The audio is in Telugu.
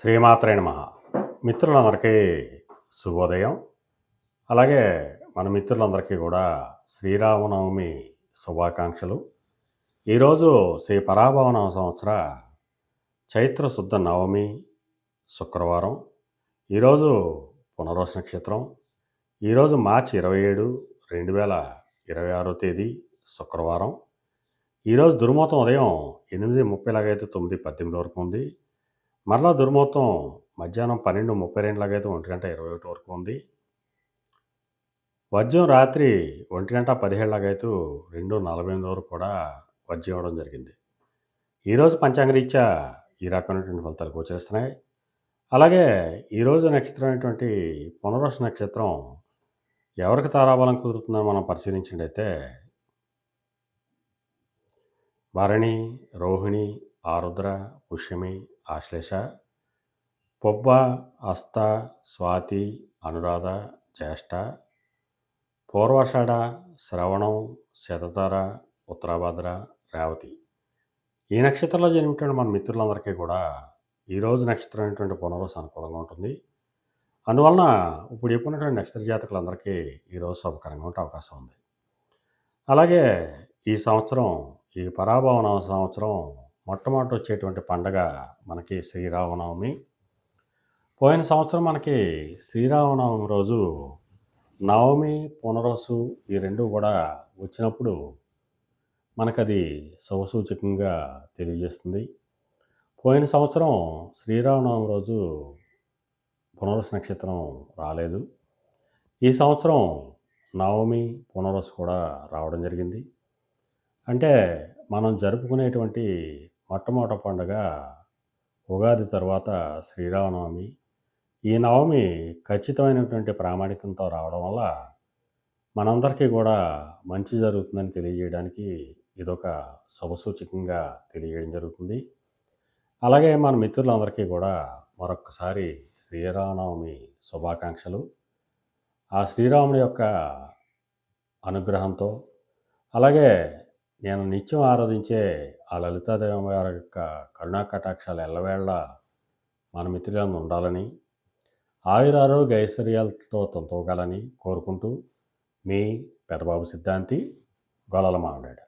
శ్రీమాత్రే నమః. మిత్రులందరికీ శుభోదయం. అలాగే మన మిత్రులందరికీ కూడా శ్రీరామనవమి శుభాకాంక్షలు. ఈరోజు శ్రీ పరాభవన సంవత్సర చైత్ర శుద్ధ నవమి శుక్రవారం. ఈరోజు పునర్వసు నక్షత్రం. ఈరోజు మార్చి 27, 2026 తేదీ శుక్రవారం. ఈరోజు దుర్ముహూర్తం ఉదయం 8:30 లాగైతే 9:18 వరకు ఉంది. మరలా దుర్ముహూర్తం మధ్యాహ్నం 12:32 లాగైతే 1:21 వరకు ఉంది. వర్జ్యం రాత్రి 1:17 లాగైతే 2:48 వరకు కూడా వర్జ్యం ఇవ్వడం జరిగింది. ఈరోజు పంచాంగరీత్యా ఈ రకమైనటువంటి ఫలితాలు గోచరిస్తున్నాయి. అలాగే ఈరోజు నక్షత్రమైనటువంటి పునర్వసు నక్షత్రం ఎవరికి తారాబలం కుదురుతుందని మనం పరిశీలించినట్టయితే భరణి, రోహిణి, ఆరుద్ర, పుష్యమి, ఆశ్లేష, పొబ్బ, హస్త, స్వాతి, అనురాధ, జ్యేష్ఠ, పూర్వాషాఢ, శ్రవణం, శతధర, ఉత్తరాభద్ర, రేవతి. ఈ నక్షత్రంలో జన్మించిన మన మిత్రులందరికీ కూడా ఈరోజు నక్షత్రం అయినటువంటి పునర్వసు అనుకూలంగా ఉంటుంది. అందువలన ఇప్పుడు చెప్పినటువంటి నక్షత్ర జాతకులందరికీ ఈరోజు శుభకరంగా ఉండే అవకాశం ఉంది. అలాగే ఈ సంవత్సరం ఈ పరాభవన సంవత్సరం మొట్టమొదటి వచ్చేటువంటి పండగ మనకి శ్రీరామనవమి. పోయిన సంవత్సరం మనకి శ్రీరామనవమి రోజు నవమి, పునర్వసు ఈ రెండు కూడా వచ్చినప్పుడు మనకది శుభసూచకంగా తెలియజేస్తుంది. పోయిన సంవత్సరం శ్రీరామనవమి రోజు పునర్వసు నక్షత్రం రాలేదు. ఈ సంవత్సరం నవమి, పునర్వసు కూడా రావడం జరిగింది. అంటే మనం జరుపుకునేటువంటి మొట్టమొదటి పండుగ ఉగాది తర్వాత శ్రీరామనవమి. ఈ నవమి ఖచ్చితమైనటువంటి ప్రామాణికంతో రావడం వల్ల మనందరికీ కూడా మంచి జరుగుతుందని తెలియజేయడానికి ఇదొక శుభసూచకంగా తెలియజేయడం జరుగుతుంది. అలాగే మన మిత్రులందరికీ కూడా మరొక్కసారి శ్రీరామనవమి శుభాకాంక్షలు. ఆ శ్రీరాముని యొక్క అనుగ్రహంతో అలాగే నేను నిత్యం ఆరాధించే ఆ లలితాదేవి వారి యొక్క కరుణా కటాక్షాలు ఎల్లవేళ మన మిత్రులను ఉండాలని, ఆయురారోగ్య ఐశ్వర్యాలతో తొంతోగాలని కోరుకుంటూ మీ పెదబాబు సిద్ధాంతి, గొల్లల మామిడాడు.